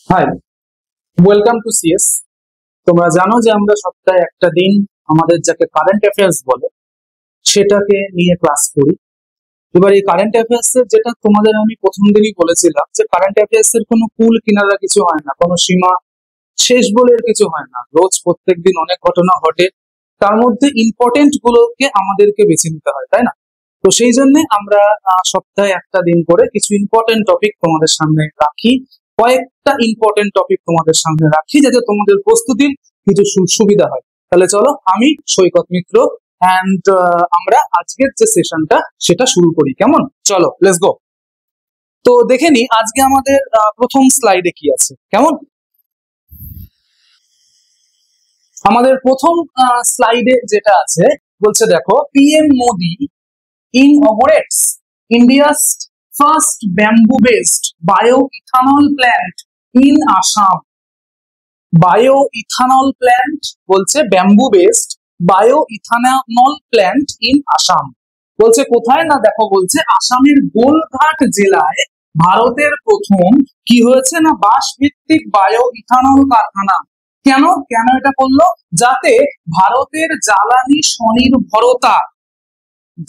High, welcome to CS. তোমরা জানো যে আমরা সপ্তাহে একটা দিন আমাদের যাকে কারেন্ট অ্যাফেয়ার্স বলে সেটাকে নিয়ে ক্লাস করি। এবার এই কারেন্ট অ্যাফেয়ার্স এর যেটা তোমাদের আমি প্রথম দিনই বলেছিলাম যে কারেন্ট অ্যাফেয়ার্স এর কোনো কুল কিনারা কিছু হয় না, কোনো সীমা শেষ বলে এর কিছু হয় না। রোজ প্রত্যেকদিন অনেক ঘটনা ঘটে, তার মধ্যে ইম্পর্টেন্ট গুলোকে আমাদেরকে বেছে নিতে হয়, তাই না? তো সেই জন্য আমরা সপ্তাহে একটা দিন করে কিছু ইম্পর্টেন্ট টপিক তোমাদের সামনে রাখি, কয়েকটা ইম্পর্টেন্ট টপিক তোমাদের সামনে রাখি যাতে তোমাদের প্রস্তুতির কিছু সুবিধা হয়। তাহলে চলো, আমি সৈকত মিত্র অ্যান্ড আমরা আজকের যে সেশনটা সেটা শুরু করি। কেমন? চলো, লেটস গো। তো দেখে নি আজকে আমাদের প্রথম স্লাইডে কি আছে। কেমন? আমাদের প্রথম স্লাইডে যেটা আছে বলছে, দেখো, PM Modi inaugurates India's first bamboo-based bioethanol plant in Assam. Bioethanol plant বলছে, bamboo-based bioethanol plant in Assam। বলছে কোথায়? না দেখো, বলছে আসামের গোলঘাট জেলায় ভারতের প্রথম কি হয়েছে না বাঁশ ভিত্তিক বায়ো ইথানল কারখানা। কেন কেন এটা করলো? যাতে ভারতের জ্বালানি স্বনির্ভরতা,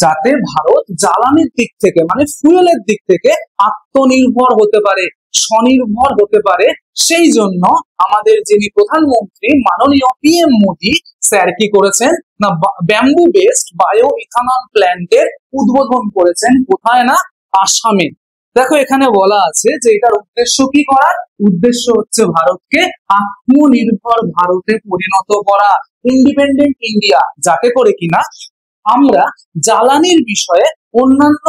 যাতে ভারত জ্বালানির দিক থেকে মানে ফুয়েলের দিক থেকে আত্মনির্ভর হতে পারে, স্বনির্ভর হতে পারে। সেই জন্য আমাদের যিনি প্রধানমন্ত্রী মাননীয় পিএম মোদি স্যার কি করেছেন না ব্যাম্বু বেসড বায়ো ইথানল প্ল্যান্টের উদ্বোধন করেছেন। কোথায়? না আসামে। দেখো এখানে বলা আছে যে এটার উদ্দেশ্য কি করার? উদ্দেশ্য হচ্ছে ভারতকে আত্মনির্ভর ভারতে পরিণত করা, ইন্ডিপেন্ডেন্ট ইন্ডিয়া, যাতে করে কিনা আমরা জ্বালানির বিষয়ে অন্যান্য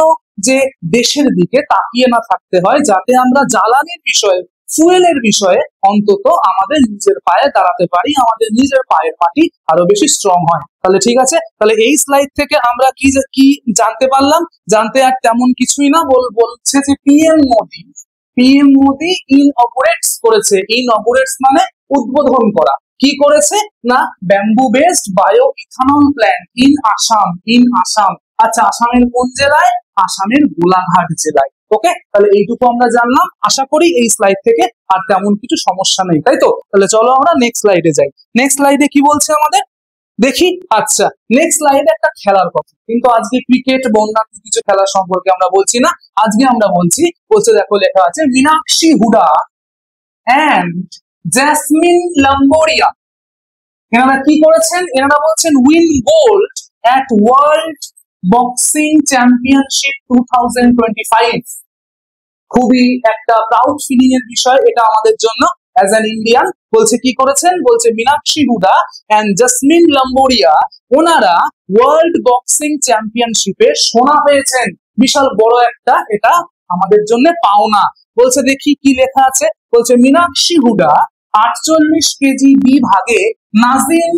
যে দেশের দিকে তাকিয়ে না থাকতে হয়, যাতে আমরা জ্বালানির বিষয়ে, ফুয়েলের বিষয়ে অন্তত আমাদের নিজের পায়ে দাঁড়াতে পারি, আমাদের নিজের পায়ের পাটি আরো বেশি স্ট্রং হয়। তাহলে ঠিক আছে, তাহলে এই স্লাইড থেকে আমরা কি কি জানতে পারলাম? জানতে আর তেমন কিছুই না, বলছে যে পিএম মোদি ইনঅপারেটস করেছে। ইনঅপারেটস মানে উদ্বোধন করা। কি করেছে? না bamboo based bio ethanol plant in Assam. আচ্ছা, আসামের কোন জেলায়? আসামের গোলাঘাট জেলায়। ওকে, তাহলে এইটুকু আমরা জানলাম। আশা করি এই স্লাইড থেকে আর তেমন কিছু সমস্যা নেই, তাই তো? তাহলে চলো আমরা নেক্সট স্লাইডে যাই। নেক্সট স্লাইডে কি বলছে আমাদের দেখি। আচ্ছা, নেক্সট স্লাইডে একটা খেলার কথা, কিন্তু আজকে ক্রিকেট বা অন্যান্য কিছু খেলা সম্পর্কে আমরা বলছি না। আজকে আমরা বলছে, দেখো লেখা আছে মীনাক্ষী হুডা অ্যান্ড জেসমিন লাম্বোরিয়া। এনারা কি করেছেন? এনারা বলছেন win gold at world boxing championship 2025। খুবই একটা প্রাউড ফিলিং এর বিষয় এটা আমাদের জন্য অ্যাজ অ্যান ইন্ডিয়ান। বলছে কি করেছেন? বলছে মীনাক্ষী হুডা এন্ড জাসমিন লাম্বোরিয়া, ওনারা ওয়ার্ল্ড বক্সিং চ্যাম্পিয়নশিপে সোনা পেয়েছেন। বিশাল বড় একটা এটা আমাদের জন্য পাওনা। বলছে দেখি কি লেখা আছে। বলছে মীনাক্ষী হুডা 48 কেজি বিভাগে নাজিম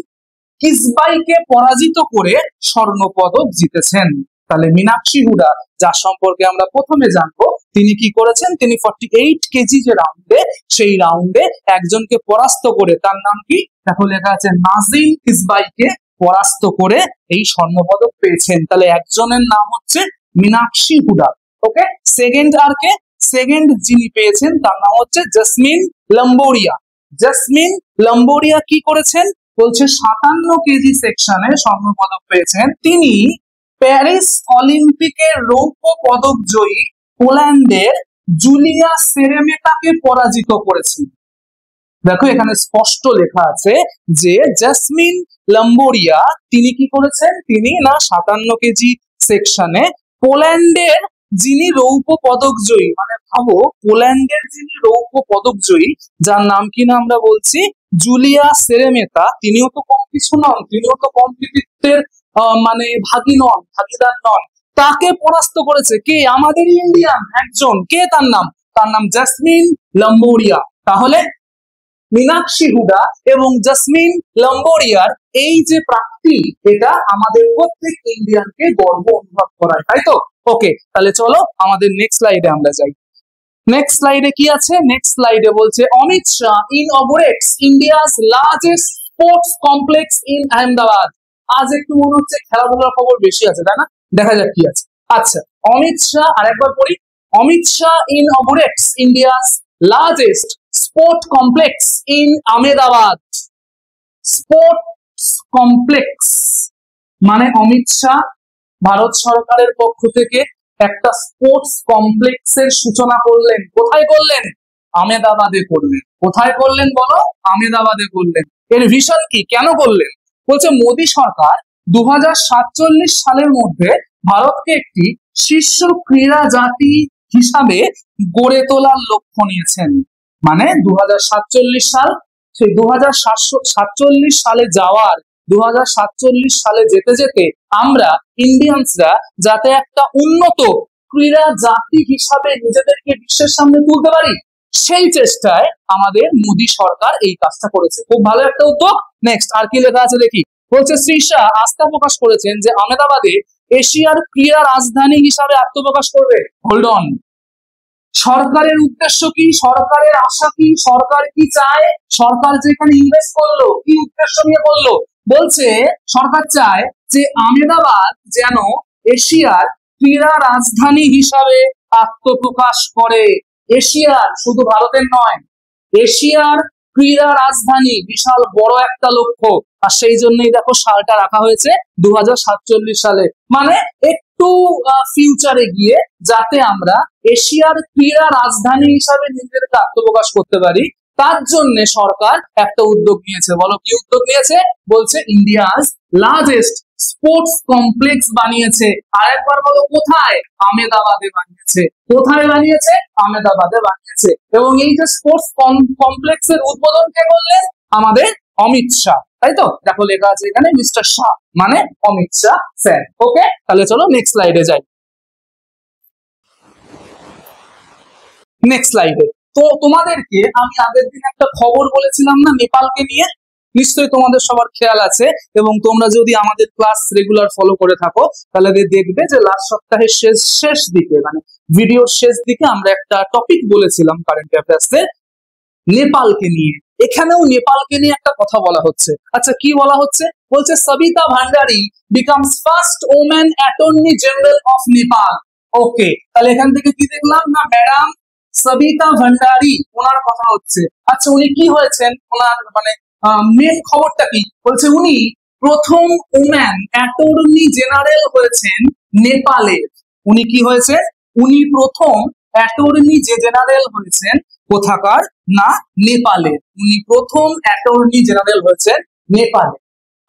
কিসবাইকে পরাজিত করে স্বর্ণ পদক জিতেছেন। তাহলে মীনাক্ষী হুডা, যার সম্পর্কে আমরা প্রথমে জানবো, তিনি কি করেছেন? তিনি 48 কেজি যে রাউন্ডে, সেই রাউন্ডে একজনকে পরাস্ত করে, তার নাম কি দেখো লেখা আছে, নাজিম কিসবাইকে পরাস্ত করে এই স্বর্ণ পদক পেয়েছেন। তাহলে একজনের নাম হচ্ছে মীনাক্ষী হুডা। ওকে, সেকেন্ড আর কে? সেকেন্ড যিনি পেয়েছেন তার নাম হচ্ছে জেসমিন লাম্বোরিয়া। জেসমিন লাম্বোরিয়া কি করেছেন? বলছে 57 কেজি সেকশনে স্বর্ণ পদক পেয়েছেন। তিনি প্যারিস অলিম্পিকের রৌপ্য পদক জয়ী পোল্যান্ডের জুলিয়া সেরেমেতাকে পরাজিত করেছেন। দেখো এখানে স্পষ্ট লেখা আছে যে জেসমিন লাম্বোরিয়া তিনি কি করেছেন? তিনি না 57 কেজি সেকশনে পোল্যান্ডের যিনি রৌপ্য পদক জয়ী, মানে ভাবো পোল্যান্ডের যিনি রৌপ্য পদক জয়ী, যার নাম কিনা আমরা বলছি জুলিয়া সেরেমেতা, তিনিও তো কম কিছু নন, তিনিও তো কম্পিটিটিভের মানে ভাগিদার নন। তাকে পরাস্ত করেছে কে? আমাদের ইন্ডিয়ান একজন। কে? তার নাম জেসমিন লাম্বোরিয়া। তাহলে মীনাক্ষী হুডা এবং জেসমিন লাম্বোরিয়ার এই যে প্রাপ্তি, এটা আমাদের প্রত্যেক ইন্ডিয়ানকে গর্ব অনুভব করায়, তাই তো? ওকে, তাহলে চলো আমাদের নেক্সট স্লাইডে আমরা যাই। নেক্সট স্লাইডে কি আছে? নেক্সট স্লাইডে বলছে Amit Shah inaugurates India's largest sports complex in Ahmedabad. আজ একটু মনে হচ্ছে খেলাধুলার খবর বেশি আছে, তাই না? দেখা যাক কি আছে। আচ্ছা, অমিত শাহ, আরেকবার পড়ি। Amit Shah inaugurates India's largest sport complex in Ahmedabad. Sports complex মানে অমিত শাহ ভারত সরকারের পক্ষ থেকে একটা স্পোর্টস কমপ্লেক্সের সূচনা করলেন। কোথায় করলেন? আহমেদাবাদে করলেন। কোথায় করলেন বলো? আহমেদাবাদে করলেন। এর ভিশন কি? কেন করলেন? বলছে মোদী সরকার 2047 সালের মধ্যে ভারতকে একটি শীর্ষ ক্রীড়া জাতি হিসাবে গড়ে তোলার লক্ষ্য নিয়েছেন। মানে 2047 সাল, সেই 2047 সালে যাওয়ার 2047 সালে যেতে যেতে আমরা ইন্ডিয়ানসরা যাতে একটা উন্নত ক্রীড়া জাতি হিসাবে নিজেদেরকে বিশ্বের সামনে তুলতে পারি, সেই চেষ্টায় আমাদের মোদী সরকার এই কাজটা করেছে। খুব ভালো একটা উদ্যোগ। নেক্সট আর কি লেখা আছে দেখি। বলছে শ্রী শাহ আস্থা প্রকাশ করেছেন যে আহমেদাবাদে এশিয়ার ক্রীড়া রাজধানী হিসাবে আত্মপ্রকাশ করবে। হোল্ড অন, সরকারের উদ্দেশ্য কি? সরকারের আশা কি? সরকার কি চায়? সরকার যেখানে ইনভেস্ট করলো কি উদ্দেশ্য নিয়ে করলো? বলছে সরকার চায় যে আহমেদাবাদ যেন এশিয়ার ক্রীড়া রাজধানী হিসাবে আত্মপ্রকাশ করে। এশিয়ার, শুধু ভারতের নয়, এশিয়ার ক্রীড়া রাজধানী, বিশাল বড় একটা লক্ষ্য। আর সেই জন্যই দেখো সালটা রাখা হয়েছে 2047 সালে, মানে একটু ফিউচারে গিয়ে যাতে আমরা এশিয়ার ক্রীড়া রাজধানী হিসাবে নিজেদেরকে আত্মপ্রকাশ করতে পারি, তার জন্য সরকার একটা উদ্যোগ নিয়েছে। বলো কি উদ্যোগ নিয়েছে? বলছে ইন্ডিয়াস লার্জেস্ট স্পোর্টস কমপ্লেক্স বানিয়েছে। আর একবার বলো কোথায়? আহমেদাবাদে বানিয়েছে। কোথায় বানিয়েছে? আহমেদাবাদে বানিয়েছে। এবং এই যে স্পোর্টস কমপ্লেক্সের উদ্বোধন কে করলেন? আমাদের অমিত শাহ, তাই তো? দেখো লেখা আছে এখানে মিস্টার শাহ, মানে অমিত শাহ স্যার। ওকে, তাহলে চলো নেক্সট স্লাইডে যাই। নেক্সট স্লাইডে তো তোমাদেরকে আমি আগের দিন একটা খবর বলেছিলাম না নেপালকে নিয়ে, নিশ্চয়ই তোমাদের সবার খেয়াল আছে। এবং তোমরা যদি আমাদের ক্লাস রেগুলার ফলো করে থাকো তাহলে দেখবে যে লাস্ট সপ্তাহের শেষ দিকে, মানে ভিডিওর শেষ দিকে আমরা একটা টপিক বলেছিলাম কারেন্ট অ্যাফেয়ার্সে নেপালকে নিয়ে। এখানেও নেপালকে নিয়ে একটা কথা বলা হচ্ছে। আচ্ছা, কি বলা হচ্ছে? বলছে Sabita Bhandari becomes first women attorney general of Nepal. Okay, তাহলে এখান থেকে কি দেখলাম না ম্যাডাম সবিতা ভান্ডারী, ওনার কথা হচ্ছে। আচ্ছা, উনি কি হয়েছেন? ওনার মানে মেন খবরটা কি? বলছে উনি প্রথম ওম্যান অ্যাটর্নি জেনারেল হয়েছেন নেপালের। উনি কি হয়েছে? উনি প্রথম অ্যাটর্নি জেনারেল হয়েছেন কোথাকার? না নেপালের। উনি প্রথম অ্যাটর্নি জেনারেল হয়েছেন নেপালে।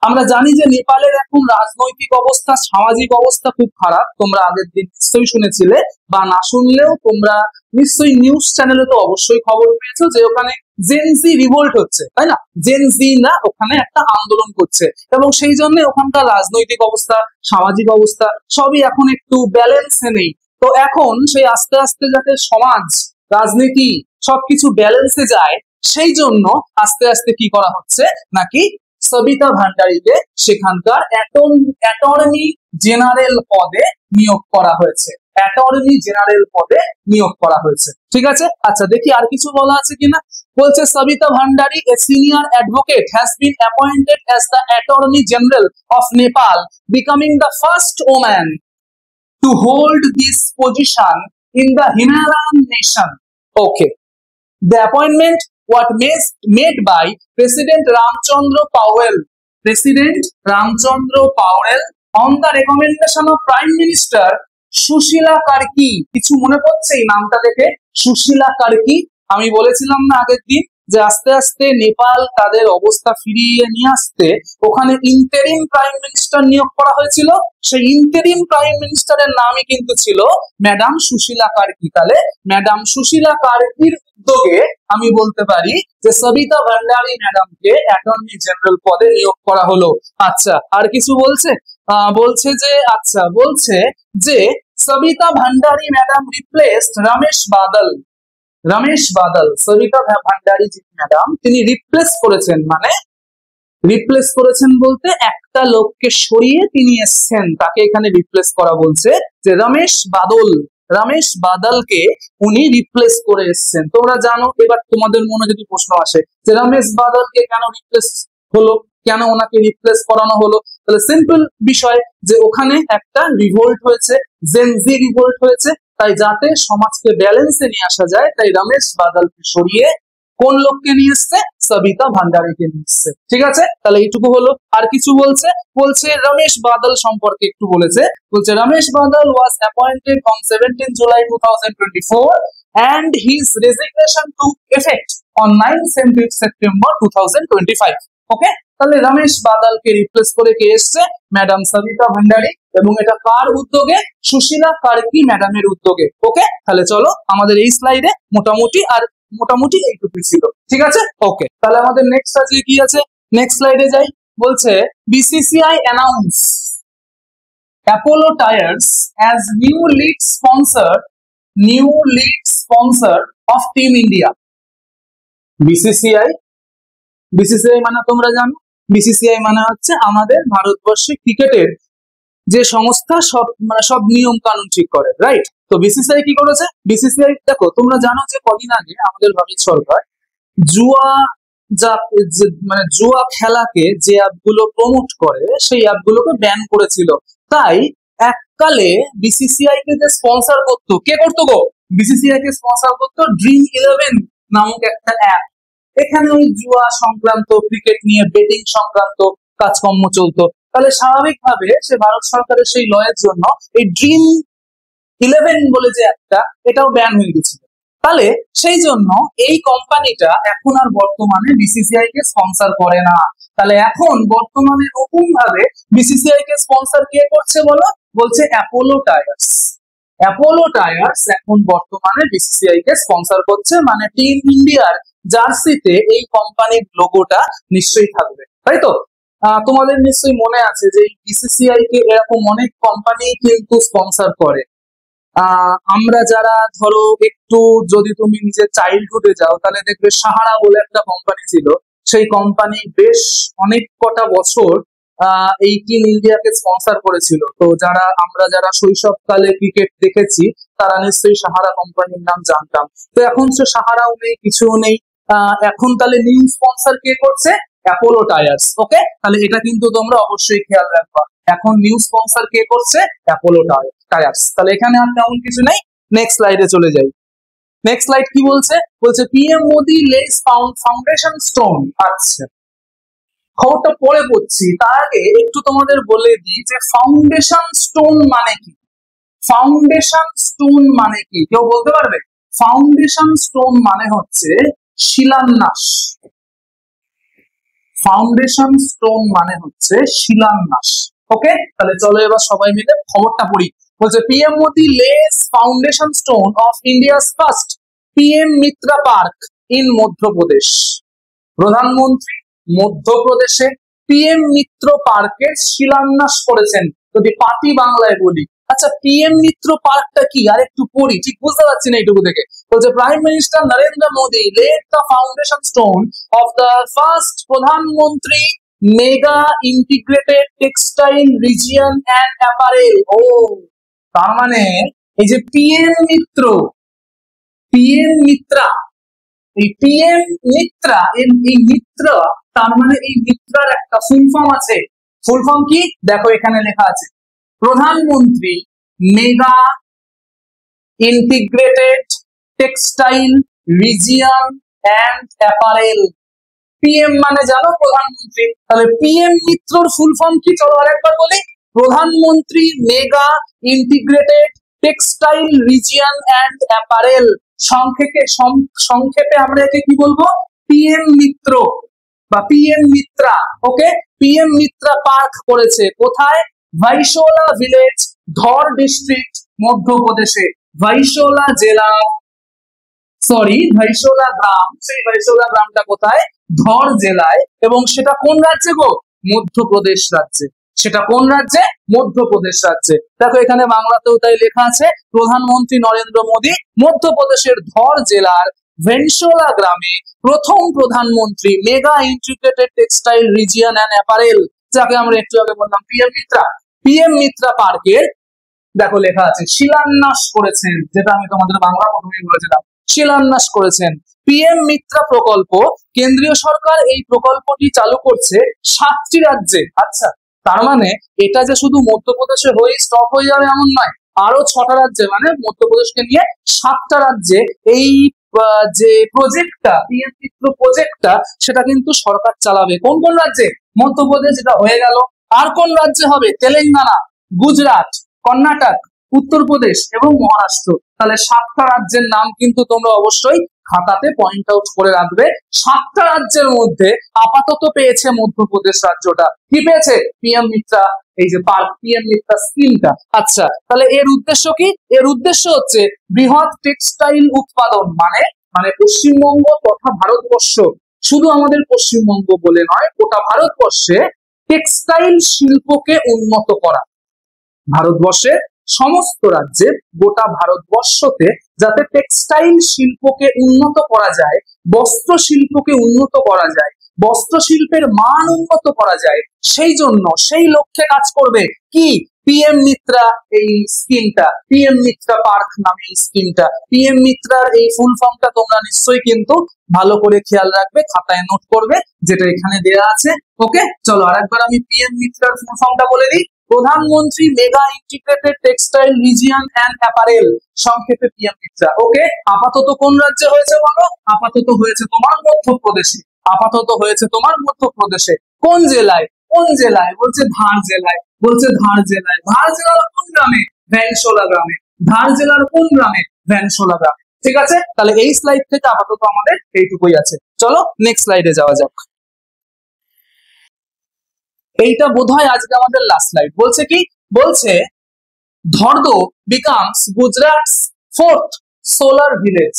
আমরা জানি যে নেপালের এখন রাজনৈতিক অবস্থা, সামাজিক অবস্থা খুব খারাপ। তোমরা আগের দিন নিশ্চয়ই শুনেছিলে, বা না শুনলেও তোমরা নিশ্চয়ই নিউজ চ্যানেলে তো অবশ্যই খবর পেয়েছো যে ওখানে জেনজি রিভোল্ট হচ্ছে, তাই না? জেনজি না ওখানে একটা আন্দোলন করছে, এবং সেই জন্য ওখানকার রাজনৈতিক অবস্থা, সামাজিক অবস্থা সবই এখন একটু ব্যালেন্সে নেই। তো এখন সেই আস্তে আস্তে যাতে সমাজ, রাজনীতি সবকিছু ব্যালেন্সে যায়, সেই জন্য আস্তে আস্তে কি করা হচ্ছে নাকি সবিতা ভান্ডারীকে সেখানকার অ্যাটর্নি জেনারেল পদে নিয়োগ করা হয়েছে। অ্যাটর্নি জেনারেল পদে নিয়োগ করা হয়েছে। ঠিক আছে, আচ্ছা দেখি আর কিছু বলা আছে কিনা। বলছে Sabita Bhandari a senior advocate has been appointed as the attorney general of Nepal, becoming the first woman to hold this position in the Himalayan nation. Okay. The appointment was made by President Ramchandra Powell. President Ramchandra Powell on the recommendation of Prime Minister Sushila Karki. কিছু মনে পড়ছে এই নামটা দেখে? সুশীলা কার্কি। আমি বলেছিলাম না আগের দিন যে আস্তে আস্তে নেপাল তাদের অবস্থা ফিরিয়ে নিয়ে আসতে ওখানে ইন্টারিম প্রাইম মিনিস্টার নিয়োগ করা হয়েছিল। সেই ইন্টারিম প্রাইম মিনিস্টারের নামই কিন্তু ছিল ম্যাডাম সুশীলা কার্কি। তাহলে ম্যাডাম সুশীলা কার্কির উদ্যোগে আমি বলতে পারি যে সবিতা ভান্ডারী ম্যাডামকে অ্যাটর্নি জেনারেল পদে নিয়োগ করা হলো। আচ্ছা, আর কিছু বলছে? বলছে যে সবিতা ভান্ডারী ম্যাডাম রিপ্লেসড রমেশ বাদল। রমেশ বাদল, সবিতা ভান্ডারী জি ম্যাডাম তিনি রিপ্লেস করেছেন, মানে রিপ্লেস করেছেন বলতে একটা লোককে সরিয়ে তিনি এসছেন, তাকে এখানে রিপ্লেস করা বলছে যে রমেশ বাদলকে উনি রিপ্লেস করে এসছেন। তোমরা জানো, এবার তোমাদের মনে যদি প্রশ্ন আসে যে রমেশ বাদলকে কেন রিপ্লেস হলো, কেন ওনাকে রিপ্লেস করানো হলো, তাহলে সিম্পল বিষয় যে ওখানে একটা রিভোল্ট হয়েছে, জেনজি রিভোল্ট হয়েছে। তাই যাতে সমাজকে ব্যালেন্সে নিয়ে আসা যায়, তাই রমেশ বাদলকে সরিয়ে কোন লোককে নিয়ে এসছে? সবিতা ভান্ডারীকে নিয়ে এসছে। ঠিক আছে, তাহলে এইটুকু হলো। আর কিছু বলছে, বলছে রমেশ বাদল সম্পর্কে একটু বলেছে। বলছে রমেশ বাদল was appointed on 17 July 2024 and his resignation took effect on 9 September 2025. ওকে, তাহলে রমেশ বাদলকে রিপ্লেস করে কে এসছে? ম্যাডাম সবিতা ভান্ডারী। এবং এটা কার উদ্যোগে? সুশীলা কার্কি ম্যাডামের উদ্যোগে। ওকে, তাহলে চলো আমাদের এই স্লাইডে মোটামুটি এইটুকু ছিল। ঠিক আছে, ওকে, তাহলে আমাদের নেক্সট আজকে কি আছে? নেক্সট স্লাইডে যাই। বলছে BCCI announce Apollo tyres as new lead sponsor of team India. BCCI মানে তোমরা জানো, বিসিসিআই মানে হচ্ছে আমাদের ভারতবর্ষে ক্রিকেটের যে সংস্থা, সব নিয়ম কানুন ঠিক করে, রাইট? তো বিসিসিআই কি করেছে? বিসিসিআই দেখো, তোমরা জানো যে কদিন আগে আমাদের ভারত সরকার জুয়া খেলাকে যে অ্যাপগুলো প্রমোট করে সেই অ্যাপগুলোকে ব্যান করেছিল। তাই এককালে বিসিসিআই কে যে স্পন্সর করতো, কে করতো গো? বিসিসিআই কে স্পন্সর করতো Dream11 নামক একটা অ্যাপ। এখানে ওই জুয়া সংক্রান্ত, ক্রিকেট নিয়ে বেটিং সংক্রান্ত কাজকর্ম চলতো। তাহলে স্বাভাবিকভাবে সে ভারত সরকারের সেই লয়ের জন্য এই Dream11 বলে যে অ্যাপটা, এটাও ব্যান হয়ে গেছিল। তাহলে সেই জন্য এই কোম্পানিটা এখন আর বর্তমানে বিসিসিআই কে স্পন্সর করে না। তাহলে এখন বর্তমানে নতুন ভাবে বিসিসিআই কে স্পন্সর কে করছে বলো? বলছে অ্যাপোলো টায়ার্স। অ্যাপোলো টায়ার্স এখন বর্তমানে বিসিসিআই কে স্পন্সর করছে, মানে টিম ইন্ডিয়ার জার্সিতে এই কোম্পানির লোগোটা নিশ্চয়ই থাকবে, তাই তো? তোমাদের নিশ্চয়ই মনে আছে যে বিসিসিআই কে এরকম অনেক কোম্পানি কিন্তু স্পন্সর করে। আমরা যারা ধরো একটু, যদি তুমি নিজের চাইল্ডহুডে যাও তাহলে দেখবে সাহারা বলে একটা কোম্পানি ছিল। সেই কোম্পানি বেশ অনেক কটা বছর এই টিম ইন্ডিয়াকে স্পন্সর করেছিল। তো আমরা যারা শৈশবকালে ক্রিকেট দেখেছি তারা নিশ্চয়ই সাহারা কোম্পানির নাম জানতাম। তো এখন সে সাহারাও নেই, কিছুও নেই। এখন তাহলে নিউ স্পন্সর কে করছে? Apollo tyres. ওকে, তাহলে এটা কিন্তু তোমরা অবশ্যই খেয়াল রাখবা। এখন নিউ স্পন্সর কে করছে? Apollo tyres. তাহলে এখানে আর তেমন কিছু নেই। নেক্সট স্লাইডে চলে যাই। নেক্সট স্লাইড কি বলছে? বলছে PM Modi less foundation stone. আচ্ছা, খবরটা পরে পড়ছি, তার আগে একটু তোমাদের বলে দিই যে ফাউন্ডেশন স্টোন মানে কি। ফাউন্ডেশন স্টোন মানে কি কেউ বলতে পারবে? ফাউন্ডেশন স্টোন মানে হচ্ছে শিলান্যাস। ফাউন্ডেশন স্টোন মানে হচ্ছে শিলান্যাস। ওকে, তাহলে চলো এবার সবাই মিলে খবরটা পড়ি। বলছে PM Modi less foundation stone of India's first PM Mitra park in Madhya Pradesh. প্রধানমন্ত্রী মধ্যপ্রদেশে পিএম মিত্র পার্কের শিলান্যাস করেছেন। যদি পাতি বাংলায় বলি, আচ্ছা পিএম মিত্র পার্কটা কি আর একটু পড়ি, ঠিক বুঝতে পারছি না এইটুকু থেকে। বলছে prime minister Narendra Modi laid the foundation stone of the first Pradhan Mantri mega integrated textile region and apparel. ও, তার মানে এই যে পিএম মিত্রা, এই পিএম মিত্রা, এই মিত্রা, তার মানে এই মিত্রার একটা ফুল ফর্ম আছে। ফুল ফর্ম কি দেখো এখানে লেখা আছে, প্রধানমন্ত্রী mega integrated textile region and apparel. PM মানে জানো প্রধানমন্ত্রী, তাহলে পিএম মিত্রর ফুল ফর্ম কি চলো আরেকবার বলি, প্রধানমন্ত্রী mega integrated textile region and apparel. সংক্ষেপে আমরা একে কি বলবো? পিএম মিত্র বা পিএম মিত্রা। ওকে, পিএম মিত্রা পার্ক করেছে কোথায়? ভাইশোলা ভিলেজ, ধর ডিস্ট্রিক্ট, মধ্যপ্রদেশে। ভাইশোলা গ্রাম, সেই ভাইশোলা গ্রামটা কোথায়? ধর জেলায়। এবং সেটা কোন রাজ্যে গো? মধ্যপ্রদেশ রাজ্যে। সেটা কোন রাজ্যে? মধ্যপ্রদেশ রাজ্যে। দেখো এখানে বাংলাতেও তাই লেখা আছে, প্রধানমন্ত্রী নরেন্দ্র মোদী মধ্যপ্রদেশের ধর জেলার ভেনশোলা গ্রামে প্রথম প্রধানমন্ত্রী mega integrated textile region and apparel, যাকে আমরা একটু আগে বললাম পিএম মিত্রা পার্কের দেখো লেখা আছে শিলান্যাস করেছেন, যেটা আমি তোমাদের বাংলা প্রথমেই বলেছিলাম, শিলান্যাস করেছেন। পিএম মিত্রা প্রকল্প, কেন্দ্রীয় সরকার এই প্রকল্পটি চালু করছে 7টি রাজ্যে। আচ্ছা, তার মানে এটা যে শুধু মধ্যপ্রদেশে হয়ে স্টপ হয়ে যাবে এমন নয়, আরো 6টা রাজ্যে, মানে মধ্যপ্রদেশকে নিয়ে 7টা রাজ্যে এই যে প্রজেক্টটা পিএম মিত্র প্রজেক্টটা সেটা কিন্তু সরকার চালাবে। কোন কোন রাজ্যে? মধ্যপ্রদেশ, যেটা হয়ে গেল। আর কোন রাজ্যে হবে? তেলেঙ্গানা, গুজরাট, কর্ণাটক, উত্তরপ্রদেশ এবং মহারাষ্ট্র। তাহলে 7টা রাজ্যের নাম কিন্তু তোমরা অবশ্যই খাতাতে পয়েন্ট আউট করে রাখবে। 7টা রাজ্যের মধ্যে আপাতত পেয়েছে মধ্যপ্রদেশ রাজ্যটা। কি পেয়েছে? পিএম মিত্রা, এই যে পিএম মিত্রা স্কিমটা। আচ্ছা, তাহলে এর উদ্দেশ্য কি? এর উদ্দেশ্য হচ্ছে বৃহৎ টেক্সটাইল উৎপাদন, মানে মানে পশ্চিমবঙ্গ তথা ভারতবর্ষ, শুধু আমাদের পশ্চিমবঙ্গ বলে নয়, গোটা ভারতবর্ষে টেক্সটাইল শিল্পকে উন্নত করা। ভারতবর্ষের সমস্ত রাজ্যে, গোটা ভারতবর্ষতে যাতে টেক্সটাইল শিল্পকে উন্নত করা যায়, বস্ত্র শিল্পকে উন্নত করা যায়, বস্ত্র শিল্পের মান উন্নত করা যায়, সেই জন্য, সেই লক্ষ্যে কাজ করবে কি? পিএম মিত্রা এই স্কিমটা, পিএম মিত্রা পার্ক নামে এই স্কিমটা। পিএম মিত্রার এই ফুল ফর্মটা তোমরা নিশ্চয়ই কিন্তু ভালো করে খেয়াল রাখবে, খাতায় নোট করবে, যেটা এখানে দেয়া আছে। ওকে, চলো আরেকবার আমি পিএম মিত্রার ফুল ফর্মটা বলে দিই। প্রধানমন্ত্রী mega integrated textile region and apparel, সংক্ষেপে পিএম মিত্রা। ওকে, আপাতত কোন রাজ্যে হয়েছে বলো? আপাতত হয়েছে তোমার মধ্যপ্রদেশে। আপাতত হয়েছে তোমার মধ্যপ্রদেশে। কোন জেলায়? কোন জেলায়? বলছে ধার জেলায়। বলছে ধার জেলায়। ধার জেলার কোন গ্রামে? ভ্যানসোলা গ্রামে। ধার জেলার কোন গ্রামে? ভ্যানসোলা গ্রামে। ঠিক আছে, তাহলে এই স্লাইড থেকে আপাতত আমাদের এইটুকুই আছে। চলো নেক্সট স্লাইডে যাওয়া যাক। এইটা বোধহয় আজকে আমাদের লাস্ট স্লাইড। বলছে কি? বলছে ধর্দো বিকামস গুজরাটস 4th সোলার ভিলেজ।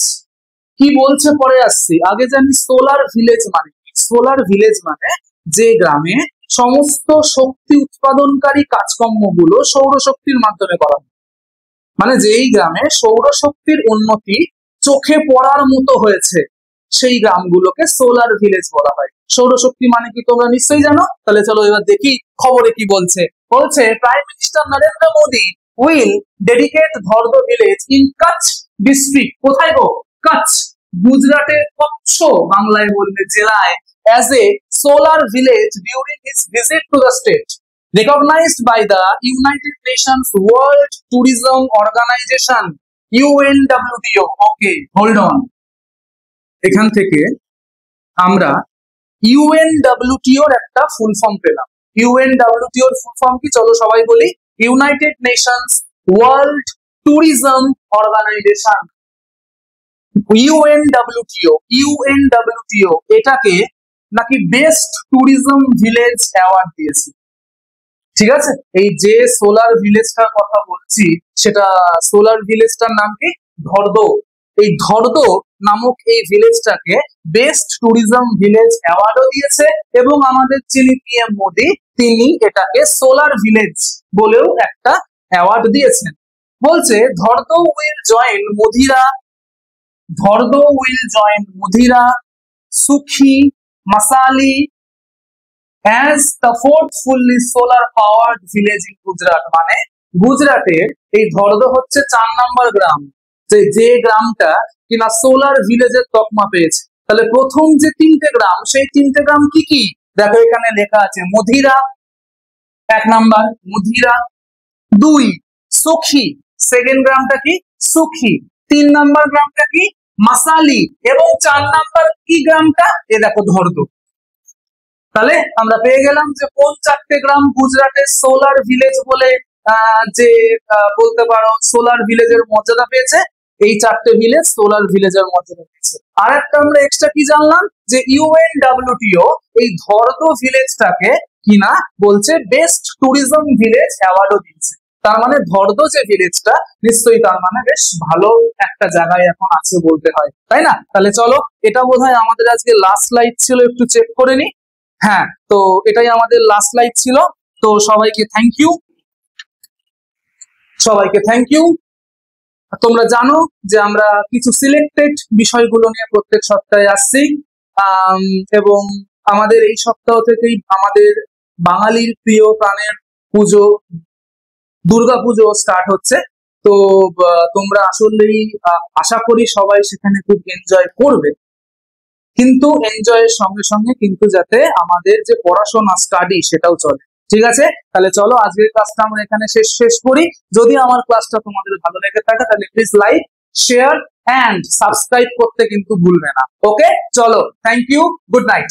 কি বলছে পরে আসছি, আগে জানি সোলার ভিলেজ মানে কি। সোলার ভিলেজ মানে যে গ্রামে সমস্ত শক্তি উৎপাদনকারী কাজকর্মগুলো সৌরশক্তির মাধ্যমে করা হয়, মানে যেই গ্রামে সৌরশক্তির উন্নতি চোখে পড়ার মতো হয়েছে, সেই গ্রামগুলোকে সোলার ভিলেজ বলা হয়। সৌরশক্তি মানে কি তোমরা নিশ্চয়ই জানো। তাহলে চলো এবার দেখি খবরে কি বলছে। বলছে prime minister Narendra Modi will dedicate Dhordo village in Kutch district. কোথায় গো? কচ্ছ, গুজরাটের কচ্ছ বাংলায় বললে জেলায়, as a solar village during his visit to the state, recognized by the United Nations World Tourism Organization UNWTO. Okay, hold on. এখান থেকে আমরা ইউএনডব্লিউটিও এর একটা ফুল ফর্ম পেলাম। ইউএনডব্লিউটিও এর ফুল ফর্ম কি? চলো সবাই বলি। United Nations World Tourism Organization. UNWTO, UNWTO এটাকে নাকি বেস্ট ট্যুরিজম ভিলেজ অ্যাওয়ার্ড দিয়েছে। ঠিক আছে, এই যে সোলার ভিলেজটার কথা বলছি, সেটা সোলার ভিলেজটার নাম কি? ধর্দো। এই ধর্দো নামক এই ভিলেজটাকে বেস্ট ট্যুরিজম ভিলেজ অ্যাওয়ার্ডও দিয়েছে, এবং আমাদের যিনি পিএম মোদী, তিনি এটাকে সোলার ভিলেজ বলেও একটা অ্যাওয়ার্ড দিয়েছেন। বলছে ধর্দো উইল জয়েন মধিরা, ধর্দো উইল জয়েন মধিরা, সুখী, মাসালি as the 4th fully solar powered village in Gujarat. মানে গুজরাটের এই ধর্দো হচ্ছে 4 নম্বর গ্রাম, যে গ্রামটা কিনা সোলার ভিলেজের তকমা পেয়েছে। তাহলে প্রথম যে 3টে গ্রাম, সেই 3টে গ্রাম কি কি? দেখো এখানে লেখা আছে। মধিরা 1 নাম্বার, মধিরা। 2 সুখী, সেকেন্ড গ্রামটা কি? সুখী। 3 নাম্বার গ্রামটা কি? মাসালি। এবং 4 নাম্বার কি গ্রামটা? এ দেখো ধর্দো। তাহলে আমরা পেয়ে গেলাম যে কোন 4টে গ্রাম গুজরাটের সোলার ভিলেজ বলে যে বলতে পারো সোলার ভিলেজের মর্যাদা পেয়েছে। এই 4টে ভিলেজ সোলার ভিলেজের মর্যাদা পেয়েছে। আর একটা আমরা এক্সট্রা কি জানলাম, যে ইউএনডব্লিউটিও এই ধর্দো ভিলেজটাকে কিনা বলছে বেস্ট ট্যুরিজম ভিলেজ অ্যাওয়ার্ডও দিয়েছে। তার মানে ধর্দো যে ভিলেজটা, নিশ্চয়ই তার মানে বেশ ভালো একটা জায়গায় এখন আছে বলতে হয়, তাই না? তাহলে চলো, এটা বোধহয় আমাদের আজকে লাস্ট স্লাইড ছিল, একটু চেক করে নি। হ্যাঁ, তো এটাই আমাদের লাস্ট স্লাইড ছিল। তো সবাইকে থ্যাংক ইউ, সবাইকে থ্যাংক ইউ। তোমরা জানো যে আমরা কিছু সিলেক্টেড বিষয়গুলো নিয়ে প্রত্যেক সপ্তাহে আসছি, এবং আমাদের এই সপ্তাহ থেকেই আমাদের বাঙালির প্রিয় প্রাণের পুজো দুর্গাপুজো স্টার্ট হচ্ছে। তো তোমরা আসলেই আশা করি সবাই সেখানে খুব এনজয় করবে, কিন্তু এনজয়ের সঙ্গে সঙ্গে কিন্তু যাতে আমাদের যে পড়াশোনা স্টাডি সেটাও চলে। ঠিক আছে, তাহলে চলো আজকের ক্লাসটা আমরা এখানে শেষ করি। যদি আমার ক্লাসটা তোমাদের ভালো লেগে থাকে তাহলে please like, share and subscribe করতে কিন্তু ভুলবে না। ওকে, চলো, থ্যাংক ইউ, গুড নাইট।